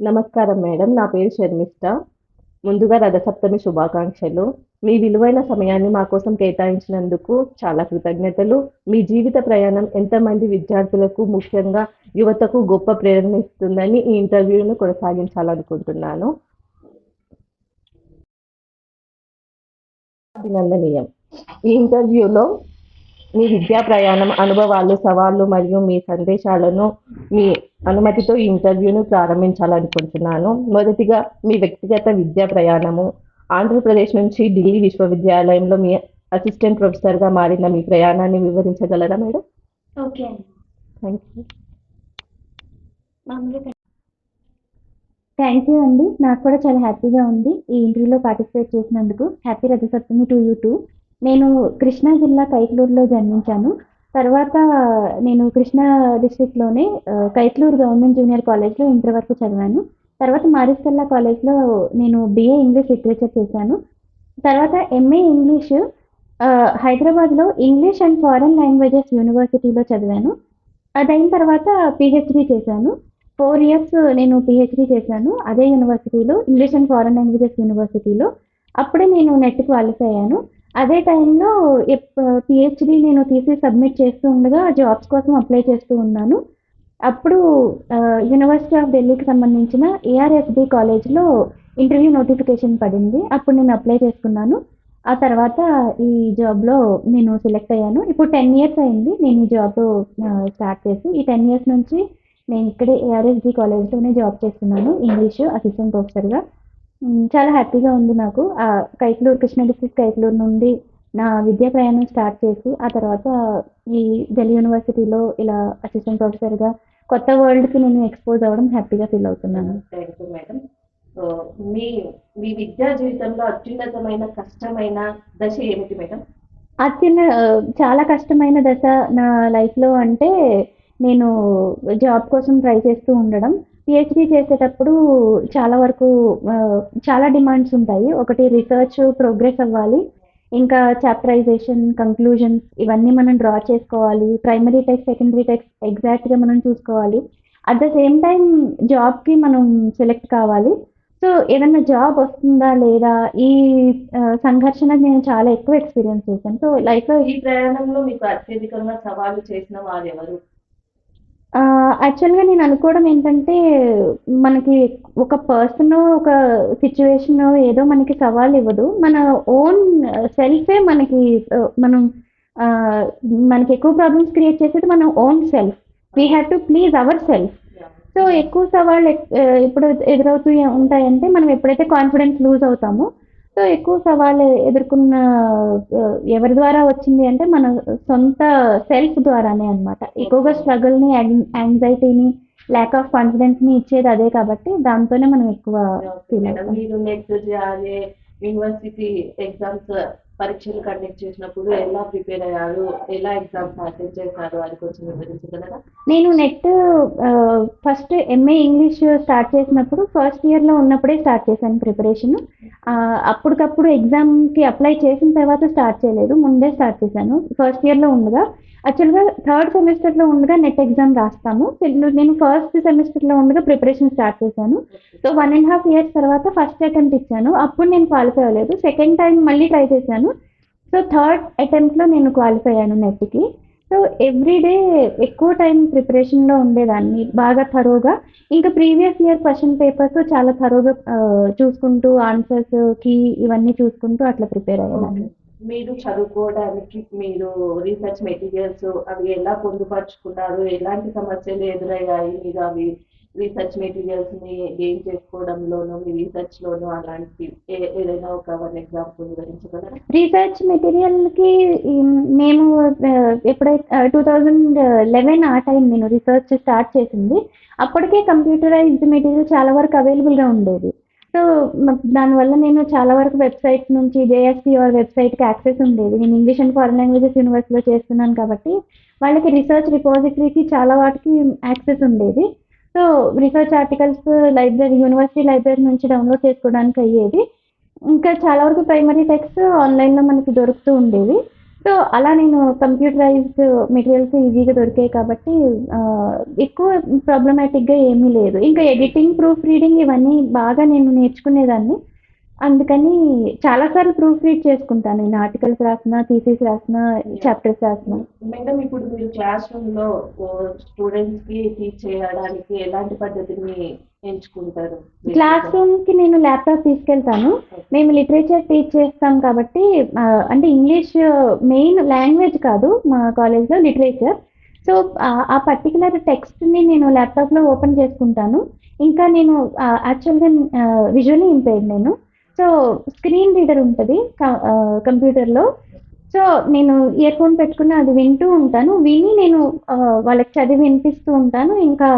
నమస్కారం మేడం. నా పేరు షర్మిష్ట. ముందుగా రథసప్తమి శుభాకాంక్షలు. మీ విలువైన సమయాన్ని మా కోసం కేటాయించినందుకు చాలా కృతజ్ఞతలు. మీ జీవిత ప్రయాణం ఎంతమంది విద్యార్థులకు, ముఖ్యంగా యువతకు గొప్ప ప్రేరణ ఇస్తుందని ఈ ఇంటర్వ్యూను కొనసాగించాలనుకుంటున్నాను. అభినందనీయం. ఈ ఇంటర్వ్యూలో మీ విద్యా ప్రయాణం, అనుభవాలు, సవాళ్లు మరియు మీ సందేశాలను మీ అనుమతితో ఈ ఇంటర్వ్యూను ప్రారంభించాలనుకుంటున్నాను. మొదటిగా మీ వ్యక్తిగత విద్యా ప్రయాణము, ఆంధ్రప్రదేశ్ నుంచి ఢిల్లీ విశ్వవిద్యాలయంలో మీ అసిస్టెంట్ ప్రొఫెసర్గా మారిన మీ ప్రయాణాన్ని వివరించగలరా మేడం? ఓకే అండి. Thank you. థ్యాంక్ యూ అండి. నాకు కూడా చాలా హ్యాపీగా ఉంది ఈ ఇంటర్వ్యూలో పార్టిసిపేట్ చేసినందుకు. Happy Rathasaptami to you two. నేను కృష్ణా జిల్లా కైట్లూరులో జన్మించాను. తర్వాత నేను కృష్ణా డిస్ట్రిక్ట్లోనే కైట్లూరు గవర్నమెంట్ జూనియర్ కాలేజ్లో ఇంటర్ వరకు చదివాను. తర్వాత మారిస్కల్లా కాలేజ్లో నేను BA ఇంగ్లీష్ లిటరేచర్ చేశాను. తర్వాత MA ఇంగ్లీష్ హైదరాబాద్లో ఇంగ్లీష్ అండ్ ఫారెన్ లాంగ్వేజెస్ యూనివర్సిటీలో చదివాను. అదైన తర్వాత PhD చేశాను. 4 years నేను PhD చేశాను అదే యూనివర్సిటీలో, ఇంగ్లీష్ అండ్ ఫారెన్ లాంగ్వేజెస్ యూనివర్సిటీలో. అప్పుడే నేను నెట్ క్వాలిఫై అయ్యాను. అదే టైంలో PhD నేను తీసి సబ్మిట్ చేస్తూ ఉండగా జాబ్స్ కోసం అప్లై చేస్తూ ఉన్నాను. అప్పుడు యూనివర్సిటీ ఆఫ్ ఢిల్లీకి సంబంధించిన ARSD కాలేజ్లో ఇంటర్వ్యూ నోటిఫికేషన్ పడింది. అప్పుడు నేను అప్లై చేసుకున్నాను. ఆ తర్వాత ఈ జాబ్లో నేను సెలెక్ట్ అయ్యాను. ఇప్పుడు 10 years అయింది నేను ఈ జాబ్ స్టార్ట్ చేసి. ఈ 10 years నుంచి నేను ఇక్కడే ARSD కాలేజ్లోనే జాబ్ చేస్తున్నాను, ఇంగ్లీష్ అసిస్టెంట్ ప్రొఫెసర్గా. చాలా హ్యాపీగా ఉంది నాకు. కైట్లూరు, కృష్ణా డిస్ట్రిక్ట్ కైట్లూరు నుండి నా విద్యా ప్రయాణం స్టార్ట్ చేసి ఆ తర్వాత ఈ ఢిల్లీ యూనివర్సిటీలో ఇలా అసిస్టెంట్ ప్రొఫెసర్గా కొత్త వరల్డ్కి నేను ఎక్స్పోజ్ అవ్వడం హ్యాపీగా ఫీల్ అవుతున్నాను. Thank you madam. సో మీ మీ విద్యా జీవితంలో అత్యున్నతమైన కష్టమైన దశ ఏమిటి మేడం? చాలా కష్టమైన దశ నా లైఫ్లో అంటే నేను జాబ్ కోసం ట్రై చేస్తూ ఉండడం. PhD చేసేటప్పుడు చాలా వరకు చాలా డిమాండ్స్ ఉంటాయి. ఒకటి రీసెర్చ్ ప్రోగ్రెస్ అవ్వాలి, ఇంకా చాప్టరైజేషన్, కంక్లూజన్స్ ఇవన్నీ మనం డ్రా చేసుకోవాలి. ప్రైమరీ టెక్స్ట్, సెకండరీ టెక్స్ట్ ఎగ్జాక్ట్గా మనం చూసుకోవాలి. అట్ ద సేమ్ టైం జాబ్కి మనం సెలెక్ట్ కావాలి. సో ఏదన్నా జాబ్ వస్తుందా లేదా ఈ సంఘర్షణ నేను చాలా ఎక్కువ ఎక్స్పీరియన్స్ చేశాను. సో లైఫ్లో ఈ ప్రయాణంలో మీకు అత్యధికంగా సవాలు చేసిన వారు ఎవరు? యాక్చువల్గా నేను అనుకోవడం ఏంటంటే, మనకి ఒక పర్సన్, ఒక సిచ్యువేషన్ ఏదో మనకి సవాల్ ఇవ్వదు. మన ఓన్ సెల్ఫే మనకి మనకి ఎక్కువ ప్రాబ్లమ్స్ క్రియేట్ చేసేది మన own self. We have to please our self. So ఎక్కువ సవాళ్ళు ఎప్పుడు ఎదురవుతూ ఉంటాయంటే మనం ఎప్పుడైతే కాన్ఫిడెన్స్ లూజ్ అవుతామో, సో ఎక్కువ సవాళ్ళు ఎదుర్కొన్న ఎవరి ద్వారా వచ్చింది అంటే మన సొంత సెల్ఫ్ ద్వారానే అనమాట. ఎక్కువగా స్ట్రగుల్ని, యాంగ్జైటీని, ల్యాక్ ఆఫ్ కాన్ఫిడెన్స్ని ఇచ్చేది అదే కాబట్టి దాంతోనే మనం ఎక్కువ ఫీల్ అవుతాం. మీరు నెక్స్ట్ యూనివర్సిటీ ఎగ్జామ్స్ పరీక్షలు కండక్ట్ చేసినప్పుడు ఎలా ప్రిపేర్ అయ్యారు, ఎలా ఎగ్జామ్స్ అటెండ్ చేశారు అది కొంచెం వివరించగలరా? నేను net first MA English start చేసినప్పుడు ఫస్ట్ ఇయర్లో ఉన్నప్పుడే స్టార్ట్ చేశాను ప్రిపరేషన్. అప్పటికప్పుడు ఎగ్జామ్కి అప్లై చేసిన తర్వాత స్టార్ట్ చేయలేదు, ముందే స్టార్ట్ చేశాను. ఫస్ట్ ఇయర్లో ఉండగా, యాక్చువల్గా థర్డ్ సెమిస్టర్లో ఉండగా నెట్ ఎగ్జామ్ రాస్తాము. నేను ఫస్ట్ సెమిస్టర్లో ఉండగా ప్రిపరేషన్ స్టార్ట్ చేశాను. సో 1.5 years తర్వాత ఫస్ట్ అటెంప్ట్ ఇచ్చాను. అప్పుడు నేను క్వాలిఫై అవ్వలేదు. సెకండ్ టైం మళ్ళీ ట్రై చేశాను. సో థర్డ్ అటెంప్ట్లో నేను క్వాలిఫై అయ్యాను నెట్కి. సో ఎవ్రీడే ఎక్కువ టైం ప్రిపరేషన్లో ఉండేదాన్ని, బాగా థరోగా. ఇంకా ప్రీవియస్ ఇయర్ క్వశ్చన్ పేపర్స్ చాలా థరోగా చూసుకుంటూ, ఆన్సర్స్ కీ ఇవన్నీ చూసుకుంటూ అట్లా ప్రిపేర్ అయ్యేదాన్ని. మీరు చదువుకోవడానికి మీరు రీసెర్చ్ మెటీరియల్స్ అవి ఎలా పొందుపరుచుకున్నారు, ఎలాంటి సమస్యలు ఎదురయ్యాయి, మీరు అవి రీసెర్చ్ మెటీరియల్స్ ని గెయిన్ చేసుకోవడంలోనూ, మీ రీసెర్చ్ లోను అలాంటి ఏదైనా ఒక 1 ఎగ్జాంపుల్ వివరించగలరా? రీసెర్చ్ మెటీరియల్కి మేము ఎప్పుడైతే 2011 ఆ టైం నేను రీసెర్చ్ స్టార్ట్ చేసింది. అప్పటికే కంప్యూటరైజ్డ్ మెటీరియల్ చాలా వరకు అవైలబుల్గా ఉండేది. సో దానివల్ల నేను చాలా వరకు వెబ్సైట్స్ నుంచి JSPOR వెబ్సైట్కి యాక్సెస్ ఉండేది. నేను ఇంగ్లీష్ అండ్ ఫారెన్ లాంగ్వేజెస్ యూనివర్సిటీలో చేస్తున్నాను కాబట్టి వాళ్ళకి రీసెర్చ్ రిపోజిటరీకి చాలా వాటికి యాక్సెస్ ఉండేది. So research articles library, university library నుంచి డౌన్లోడ్ చేసుకోవడానికి అయ్యేది. ఇంకా చాలా వరకు ప్రైమరీ టెక్స్ట్ ఆన్లైన్లో మనకి దొరుకుతూ ఉండేవి. సో అలా నేను కంప్యూటరైజ్డ్ మెటీరియల్స్ ఈజీగా దొరికాయి కాబట్టి ఎక్కువ ప్రాబ్లమాటిక్గా ఏమీ లేదు. ఇంకా ఎడిటింగ్, ప్రూఫ్ రీడింగ్ ఇవన్నీ బాగా నేను నేర్చుకునేదాన్ని. అందుకని చాలాసార్లు ప్రూఫ్ రీడ్ చేసుకుంటాను. నేను ఆర్టికల్స్ రాసిన, థీసిస్ రాసిన, చాప్టర్స్ రాసిన. మేడం ఇప్పుడు మీరు క్లాస్ రూమ్ లో స్టూడెంట్స్ కి టీచ్ చేయడానికి ఎలాంటి పద్ధతిని ఎంచుకుంటారు? క్లాస్ రూమ్కి నేను ల్యాప్టాప్ తీసుకెళ్తాను. మేము లిటరేచర్ టీచ్ చేస్తాం కాబట్టి అంటే ఇంగ్లీష్ మెయిన్ లాంగ్వేజ్ కాదు మా కాలేజ్లో, లిటరేచర్. సో ఆ పర్టికులర్ టెక్స్ట్ని నేను ల్యాప్టాప్లో ఓపెన్ చేసుకుంటాను. ఇంకా నేను యాక్చువల్గా విజువల్లీ ఇంపేర్డ్ నేను. సో స్క్రీన్ రీడర్ ఉంటుంది కంప్యూటర్లో. సో నేను ఇయర్ ఫోన్ పెట్టుకుని అది వింటూ ఉంటాను. విని నేను వాళ్ళకి చదివి వినిపిస్తూ ఉంటాను. ఇంకా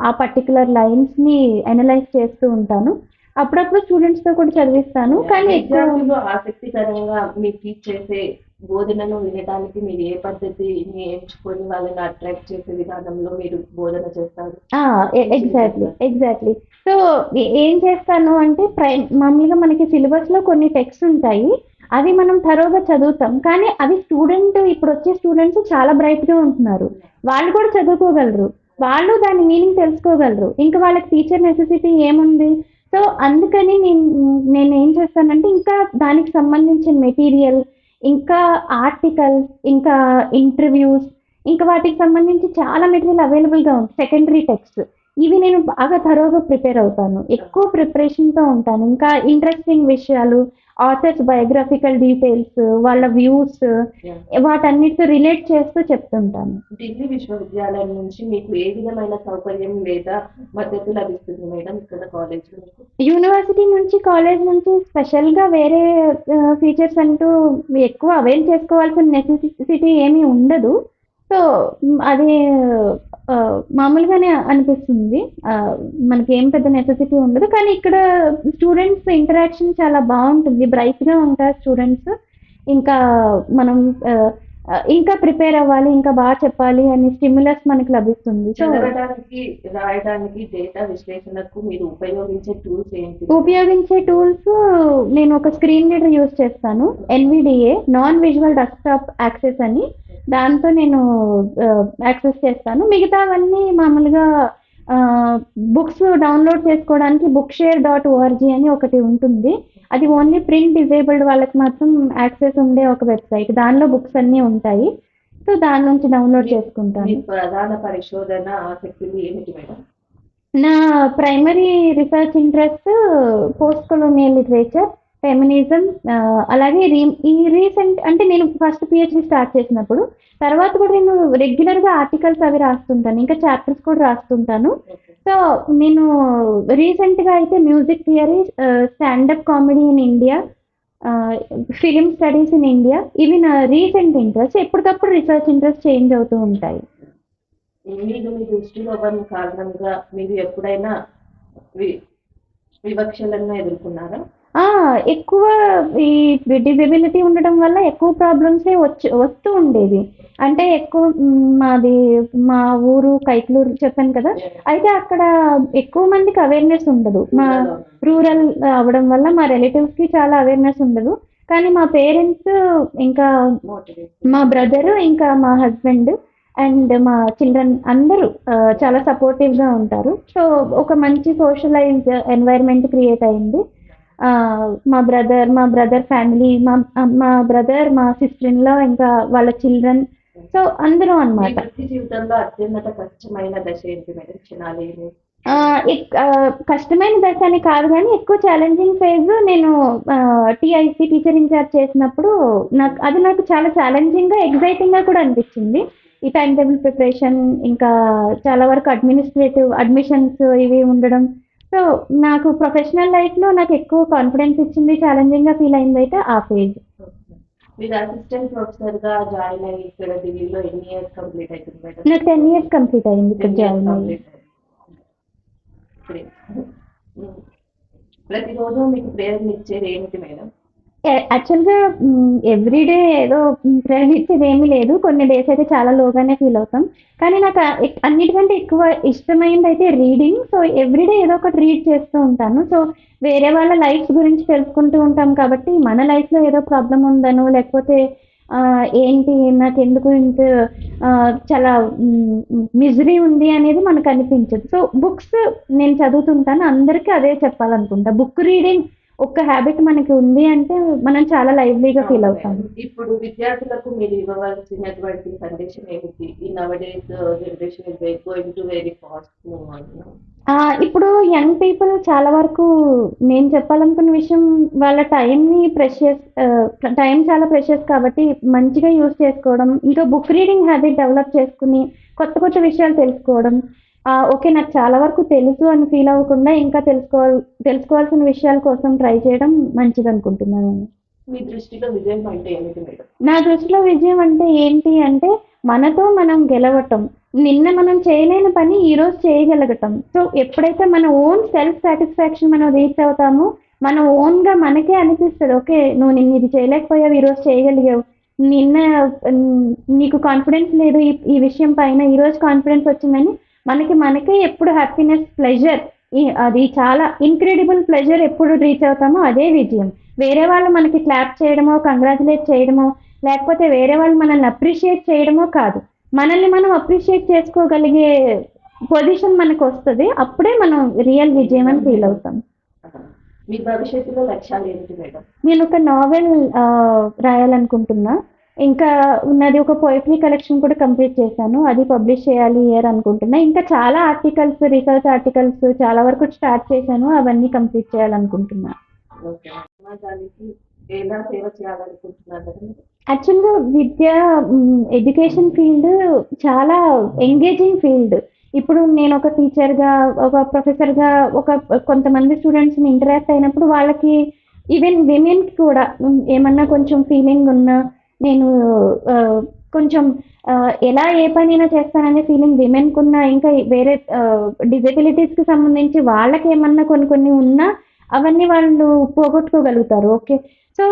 ఆ పర్టికులర్ లైన్స్ని అనలైజ్ చేస్తూ ఉంటాను. అప్పుడప్పుడు స్టూడెంట్స్తో కూడా చదివిస్తాను. కానీ విద్యార్థులు ఆసక్తికరంగా మీరు టీచ్ చేసే బోధనను వినడానికి మీరు ఏ పద్ధతిని ఎంచుకొని వాళ్ళని అట్రాక్ట్ చేసే విధానంలో మీరు బోధన చేస్తారు? ఎగ్జాక్ట్లీ. సో ఏం చేస్తాను అంటే మామూలుగా మనకి సిలబస్లో కొన్ని టెక్స్ట్ ఉంటాయి, అవి మనం థరోగా చదువుతాం. కానీ అవి ఇప్పుడు వచ్చే స్టూడెంట్స్ చాలా బ్రైట్గా ఉంటున్నారు, వాళ్ళు కూడా చదువుకోగలరు, వాళ్ళు దాని మీనింగ్ తెలుసుకోగలరు. ఇంకా వాళ్ళకి టీచర్ నెసెసిటీ ఏముంది? సో అందుకని నేను ఏం చేస్తానంటే ఇంకా దానికి సంబంధించిన మెటీరియల్, ఇంకా ఆర్టికల్స్, ఇంకా ఇంటర్వ్యూస్, ఇంకా వాటికి సంబంధించి చాలా మెటీరియల్ అవైలబుల్గా ఉంది. సెకండరీ టెక్స్ట్ ఇవి నేను బాగా థరోగా ప్రిపేర్ అవుతాను, ఎక్కువ ప్రిపరేషన్తో ఉంటాను. ఇంకా ఇంట్రెస్టింగ్ విషయాలు, ఆథర్స్ బయోగ్రఫికల్ డీటెయిల్స్, వాళ్ళ వ్యూస్, వాటన్నిటితో రిలేట్ చేస్తూ చెప్తుంటాను. ఢిల్లీ విశ్వవిద్యాలయం నుంచి మీకు ఏ విధమైన సౌకర్యం లేదా మద్దతు లభిస్తుంది మేడం ఇక్కడ కాలేజ్లో? యూనివర్సిటీ నుంచి, కాలేజ్ నుంచి స్పెషల్గా వేరే ఫీచర్స్ అంటూ ఎక్కువ అవైల్ చేసుకోవాల్సిన నెసెసిటీ ఏమీ ఉండదు. సో అది మామూలుగానే అనిపిస్తుంది, మనకి ఏం పెద్ద నెసెసిటీ ఉండదు. కానీ ఇక్కడ స్టూడెంట్స్ ఇంటరాక్షన్ చాలా బాగుంటుంది, బ్రైట్గా ఉంటారు స్టూడెంట్స్. ఇంకా మనం ఇంకా ప్రిపేర్ అవ్వాలి, ఇంకా బాగా చెప్పాలి అని స్టిమ్యులస్ మనకి లభిస్తుంది. సో చదవడానికి, రాయడానికి, డేటా విశ్లేషణకు మీరు ఉపయోగించే టూల్స్ ఏంటి? నేను ఒక స్క్రీన్ రీడర్ యూజ్ చేస్తాను, NVDA, non visual desktop access అని. దాంతో నేను యాక్సెస్ చేస్తాను. మిగతావన్నీ మామూలుగా బుక్స్ డౌన్లోడ్ చేసుకోవడానికి bookshare.org అని ఒకటి ఉంటుంది. అది ఓన్లీ ప్రింట్ డిజేబుల్డ్ వాళ్ళకి మాత్రం యాక్సెస్ ఉండే ఒక వెబ్సైట్. దానిలో బుక్స్ అన్నీ ఉంటాయి. సో దాని నుంచి డౌన్లోడ్ చేసుకుంటాను. ప్రధాన పరిశోధన ఆసక్తులు ఏమిటి మేడం? నా primary research interest post colonial literature, feminism, అలాగే ఈ రీసెంట్ అంటే నేను ఫస్ట్ PhD స్టార్ట్ చేసినప్పుడు, తర్వాత కూడా నేను రెగ్యులర్గా ఆర్టికల్స్ అవి రాస్తుంటాను, ఇంకా చాప్టర్స్ కూడా రాస్తుంటాను. సో నేను రీసెంట్గా అయితే music theory, standup comedy in India, film studies in India, ఇవి నా రీసెంట్ ఇంట్రెస్ట్. ఎప్పటికప్పుడు రీసెర్చ్ ఇంట్రెస్ట్ చేంజ్ అవుతూ ఉంటాయి. మీరు మీ దృష్టిలో ఉన్న కారణంగా మీరు ఎప్పుడైనా వివక్షలను ఎదుర్కొన్నారా? ఎక్కువ ఈ డిజబిలిటీ ఉండడం వల్ల ఎక్కువ ప్రాబ్లమ్సే వస్తూ ఉండేవి. అంటే ఎక్కువ మా ఊరు కైట్లూరు చెప్పాను కదా, అయితే అక్కడ ఎక్కువ మందికి అవేర్నెస్ ఉండదు. మా రూరల్ అవడం వల్ల మా రిలేటివ్స్కి చాలా అవేర్నెస్ ఉండదు. కానీ మా పేరెంట్స్, ఇంకా మా బ్రదరు, ఇంకా మా హస్బెండ్ అండ్ మా చిల్డ్రన్ అందరూ చాలా సపోర్టివ్గా ఉంటారు. సో ఒక మంచి సోషలైజ్డ్ ఎన్వైర్న్మెంట్ క్రియేట్ అయింది. మా బ్రదర్ ఫ్యామిలీ, మా బ్రదర్, మా సిస్టర్ ఇన్ లా, ఇంకా వాళ్ళ చిల్డ్రన్, సో అందరూ అన్నమాట. జీవితంలో అత్యున్నత కష్టమైన దశ ఏంటి మేడం? కష్టమైన దశ అని కాదు కానీ ఎక్కువ ఛాలెంజింగ్ ఫేజ్ నేను TIC టీచర్ ఇన్ఛార్జ్ చేసినప్పుడు నాకు చాలా ఛాలెంజింగ్గా, ఎగ్జైటింగ్గా కూడా అనిపించింది. ఈ టైం టేబుల్ ప్రిపరేషన్, ఇంకా చాలా వరకు అడ్మినిస్ట్రేటివ్ అడ్మిషన్స్ ఇవి ఉండడం. సో నాకు ప్రొఫెషనల్ లైఫ్లో నాకు ఎక్కువ కాన్ఫిడెన్స్ ఇచ్చింది, ఛాలెంజింగ్గా ఫీల్ అయింది అయితే ఆ ఫేజ్. మీరు అసిస్టెంట్ ప్రొఫెసర్గా జాయిన్ అయ్యి ఇక్కడ ఢిల్లీలో ఎన్ని ఇయర్స్ కంప్లీట్ అవుతుంది మేడం? నాకు 10 years కంప్లీట్ అయింది ఇక్కడ జాయిన్ అయ్యి. ప్రతిరోజు మీకు ప్రేరణ ఇచ్చేది ఏమిటి మేడం? యాక్చువల్‌గా ఎవ్రీడే ఏదో క్రెడిట్స్ ఇదేమీ లేదు. కొన్ని డేస్ అయితే చాలా లోగానే ఫీల్ అవుతాం. కానీ నాకు అన్నిటికంటే ఎక్కువ ఇష్టమైనదైతే రీడింగ్. సో, ఎవ్రీడే ఏదో ఒకటి రీడ్ చేస్తూ ఉంటాను. సో, వేరే వాళ్ళ లైఫ్స్ గురించి తెలుసుకుంటూ ఉంటాం కాబట్టి, మన లైఫ్‌లో ఏదో ప్రాబ్లమ్ ఉందనో, లేకపోతే ఏంటి నాకెందుకు ఇంత చాలా మిజరీ ఉంది అనేది మనకనిపించదు. సో, బుక్స్ నేను చదువుతుంటాను. అందరికీ అదే చెప్పాలనుకుంటా. బుక్ రీడింగ్ ఒక్క హ్యాబిట్ మనకి ఉంది అంటే మనం చాలా లైవ్లీగా ఫీల్ అవును అవుతాం. మేడం. ఇప్పుడు విద్యార్థులకు మీరు ఇవ్వవలసినటువంటి సందేశం ఏమిటి? ఈ nowadays generation is going to very fast move on. ఇప్పుడు యంగ్ పీపుల్ చాలా వరకు నేను చెప్పాలనుకున్న విషయం వాళ్ళ టైంని టైం చాలా ప్రెషియస్ కాబట్టి మంచిగా యూజ్ చేసుకోవడం, ఇంకా బుక్ రీడింగ్ హ్యాబిట్ డెవలప్ చేసుకుని కొత్త కొత్త విషయాలు తెలుసుకోవడం. ఓకే నాకు చాలా వరకు తెలుసు అని ఫీల్ అవ్వకుండా ఇంకా తెలుసుకోవాల్సిన విషయాల కోసం ట్రై చేయడం మంచిదనుకుంటున్నాను. మీ దృష్టిలో విజయం అంటే ఏమిటి మేడం? నా దృష్టిలో విజయం అంటే ఏంటి అంటే, మనతో మనం గెలవటం. నిన్న మనం చేయలేని పని ఈరోజు చేయగలగటం. సో, ఎప్పుడైతే మన ఓన్ సెల్ఫ్ సాటిస్ఫాక్షన్ మనం రీచ్ అవుతామో, మన ఓన్‌గా మనకే అనిపిస్తది. ఓకే. నువ్వు నిన్న ఇది చేయలేకపోయావు, ఈరోజు చేయగలిగావు. నిన్న నీకు కాన్ఫిడెన్స్ లేదు ఈ విషయం పైన, ఈరోజు కాన్ఫిడెన్స్ వచ్చిందని మనకే ఎప్పుడు హ్యాపీనెస్, ప్లెజర్ అది చాలా ఇన్‌క్రెడిబుల్ ప్లెజర్ ఎప్పుడు రీచ్ అవుతామో అదే విజయం. వేరే వాళ్ళు మనకి క్లాప్ చేయడమో, కంగ్రాచ్యులేట్ చేయడమో, లేకపోతే వేరే వాళ్ళు మనల్ని అప్రిషియేట్ చేయడమో కాదు. మనల్ని మనం అప్రిషియేట్ చేసుకోగలిగే పొజిషన్ మనకొస్తది. అప్పుడే మనం రియల్ విజయం అని ఫీల్ అవుతాం. మీ భవిష్యత్తులో లక్ష్యాలు ఏమిటి మేడం? నేనొక నావెల్ రాయాలనుకుంటున్నా. ఇంకా ఉన్నది ఒక పోయెట్రీ కలెక్షన్ కూడా కంప్లీట్ చేశాను. అది పబ్లిష్ చేయాలి ఈ ఇయర్ అనుకుంటున్నా. ఇంకా చాలా ఆర్టికల్స్, రిసర్చ్ ఆర్టికల్స్ చాలా వరకు స్టార్ట్ చేశాను. అవన్నీ కంప్లీట్ చేయాలనుకుంటున్నా. ఓకే. సమాజానికి ఎలా సేవ చేయాలనుకుంటున్నారు మేడం? యాక్చువల్‌గా ఎడ్యుకేషన్ ఫీల్డ్ చాలా ఎంగేజింగ్ ఫీల్డ్. ఇప్పుడు నేనొక టీచర్‌గా, ఒక ప్రొఫెసర్‌గా కొంతమంది స్టూడెంట్స్‌ని ఇంటరాక్ట్ అయినప్పుడు వాళ్ళకి ఈవెన్ విమెన్‌కి కూడా ఏమన్నా కొంచెం ఫీలింగ్ ఉన్నా నేను కొంచెం ఎలా ఏ పనైనా చేస్తాననే ఫీలింగ్ విమెన్‌కున్నా, ఇంకా వేరే డిజబిలిటీస్‌కి సంబంధించి వాళ్ళకేమన్నా కొన్ని కొన్ని ఉన్నా అవన్నీ వాళ్ళు పోగొట్టుకోగలుగుతారు. ఓకే. సో,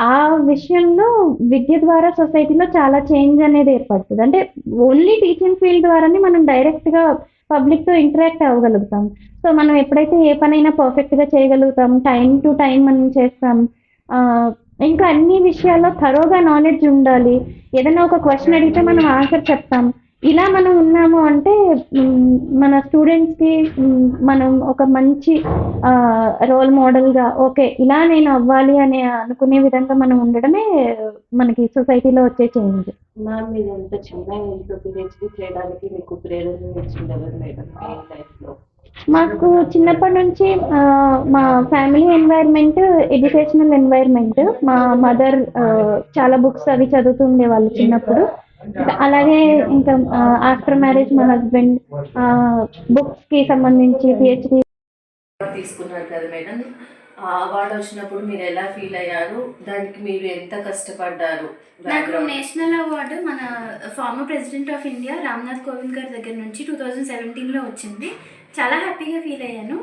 ఆ విషయంలో విద్య ద్వారా సొసైటీలో చాలా చేంజ్ అనేది ఏర్పడుతది. అంటే ఓన్లీ టీచింగ్ ఫీల్డ్ ద్వారానే మనం డైరెక్ట్‌గా పబ్లిక్‌తో ఇంటరాక్ట్ అవ్వగలుగుతాం. సో, మనం ఎప్పుడైతే ఏ పనైనా పర్ఫెక్ట్‌గా చేయగలుగుతాం, టైమ్ టు టైమ్ మనం చేస్తాం. ఆహ్, ఇంకా అన్ని విషయాల్లో థరోగా నాలెడ్జ్ ఉండాలి. ఏదైనా ఒక క్వెషన్ అడిగితే మనం ఆన్సర్ చెప్తాం. ఇలా మనం ఉన్నాము అంటే మన స్టూడెంట్స్‌కి మనం ఒక మంచి రోల్ మోడల్‌గా ఓకే. ఇలా నేను అవ్వాలి అని అనుకునే విధంగా మనం ఉండడమే మనకి సొసైటీలో వచ్చే చేంజ్. మ్యామ్ మీరు ఇంత చిన్న ఏజ్‌లో పీహెచ్‌డీ చేయడానికి మీకు ప్రేరణ ఇచ్చింది ఎవరు మేడం మీ లైఫ్‌లో? మాకు చిన్నప్పటి నుంచి మా ఫ్యామిలీ ఎన్వైర్న్‌మెంట్ ఎడ్యుకేషనల్ ఎన్వైర్న్‌మెంట్. మా మదర్ చాలా బుక్స్ అవి చదువుతూ ఉండేవాళ్ళు చిన్నప్పుడు. అలాగే ఇంకా ఆఫ్టర్ మ్యారేజ్ మా హస్బెండ్ బుక్స్‌కి సంబంధించి పీహెచ్‌డీ తీసుకున్నారు కదా మేడం. ఆ అవార్డ్ వచ్చినప్పుడు మీరు ఎలా ఫీల్ అయ్యారు? దానికి మీరు ఎంత కష్టపడ్డారు? నాకు నేషనల్ అవార్డు మన former president of India Ramnath Kovind గారి దగ్గర నుంచి 2017లో వచ్చింది. చాలా హ్యాపీగా ఫీల్ అయ్యాను.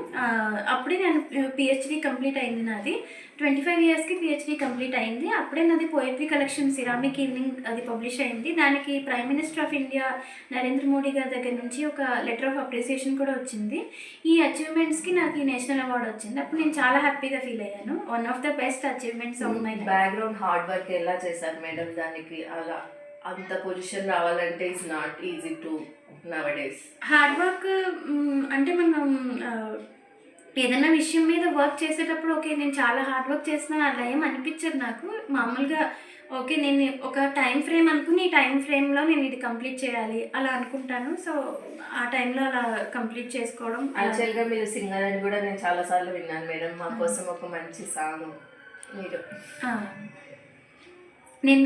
అప్పుడే నేను పిహెచ్డీ కంప్లీట్ అయింది నాది. 25 ఇయర్స్కి పిహెచ్డీ కంప్లీట్ అయింది. అప్పుడే నాది పోయట్రీ కలెక్షన్ సిరామిక్ ఈవినింగ్ అది పబ్లిష్ అయింది. దానికి prime minister of India Narendra Modi గారి దగ్గర నుంచి ఒక లెటర్ ఆఫ్ అప్రిసియేషన్ కూడా వచ్చింది. ఈ అచీవ్మెంట్స్కి నాకు ఈ నేషనల్ అవార్డు వచ్చింది. అప్పుడు నేను చాలా హ్యాపీగా ఫీల్ అయ్యాను. One of the best achievements of my life. Background hard work ఎలా చేశారు మేడం దానికి? అలా అంత పొజిషన్ రావాలంటే it's not easy to nowadays. Hard work అంటే మనం ఏదైనా విషయం మీద వర్క్ చేసేటప్పుడు ఓకే నేను చాలా హార్డ్ వర్క్ చేస్తున్నాను అలా ఏం అనిపించదు నాకు. మామూలుగా ఓకే నేను ఒక టైం ఫ్రేమ్ అనుకుని ఈ టైం ఫ్రేమ్లో నేను ఇది కంప్లీట్ చేయాలి అలా అనుకుంటాను. సో ఆ టైంలో అలా కంప్లీట్ చేసుకోవడం. యాక్చువల్గా మీరు సింగర్ అని కూడా నేను చాలాసార్లు విన్నాను మేడం. మా కోసం ఒక మంచి సాంగ్ మీరు.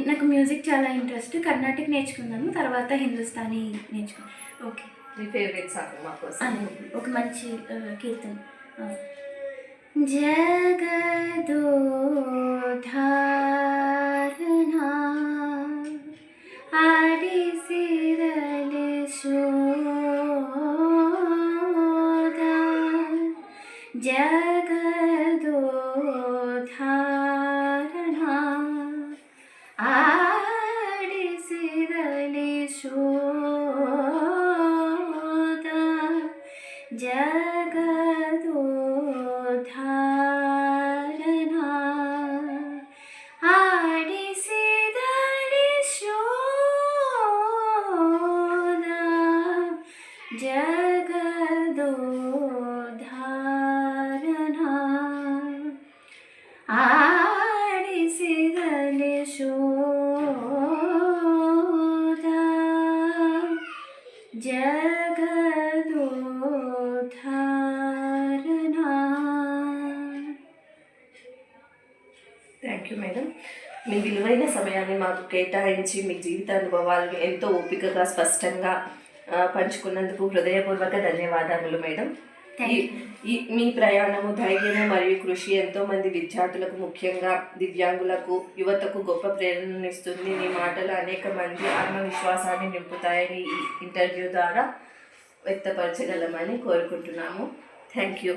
నాకు మ్యూజిక్ చాలా ఇంట్రెస్ట్. కర్ణాటిక్ నేర్చుకున్నాను, తర్వాత హిందుస్థానీ నేర్చుకున్నాను. ఓకే. మీ ఫేవరెట్ సాంగ్ మా కోసం ఒక మంచి కీర్తన. జగదో ధారణ ఆడిసిరలి శోద జగదో ధారణ ಜಗದೋದ್ಧಾರನಾ ಆಡಿಸಿದಲಿ ಶೋಧ ಜಗದೋದ್ಧಾರನಾ ಆಡಿಸಿದಲಿ ಶೋಧ జగదోద్ధారనా. Thank you madam. మీ విలువైన సమయాన్ని మాకు కేటాయించి మీ జీవిత అనుభవాలను ఎంతో ఓపికగా స్పష్టంగా పంచుకున్నందుకు హృదయపూర్వక ధన్యవాదములు మేడం. మీ ప్రయాణము, ధైర్యము మరియు కృషి ఎంతో మంది విద్యార్థులకు, ముఖ్యంగా దివ్యాంగులకు, యువతకు గొప్ప ప్రేరణనిస్తుంది. మీ మాటలు అనేక మంది ఆత్మవిశ్వాసాన్ని నింపుతాయని ఈ ఇంటర్వ్యూ ద్వారా వ్యక్తపరచగలమని కోరుకుంటున్నాము. Thank you.